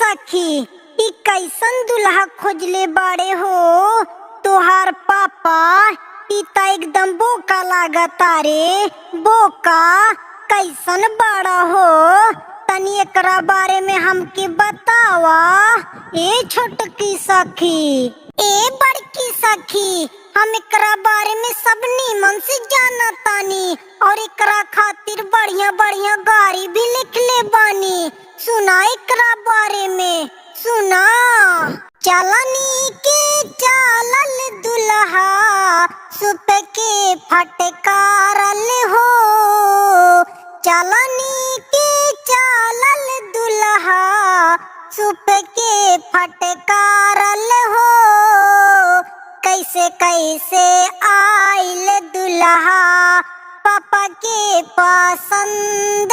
सखी, ई कैसन दुल्हा खोजले बाड़े हो तोहार पापा। ई त एकदम बोका लागता रे। बोका कैसन बाड़ा हो, तनी एकरा बारे में हमके बतावा। ए छोटकी सखी, ए बड़की सखी, हम एकरा बारे में सब नीमन से जानतानी और एकरा खातिर बढ़िया बढ़िया गाड़ी भी लिखले बानी। सुना एकरा बारे में, सुना। चलनी के चालल दुल्हा, सुप के फटकारल हो। चलनी के चालल दुल्हा, सुप के फटकारल हो। कैसे कैसे आइल दुल्हा, पापा के पसंद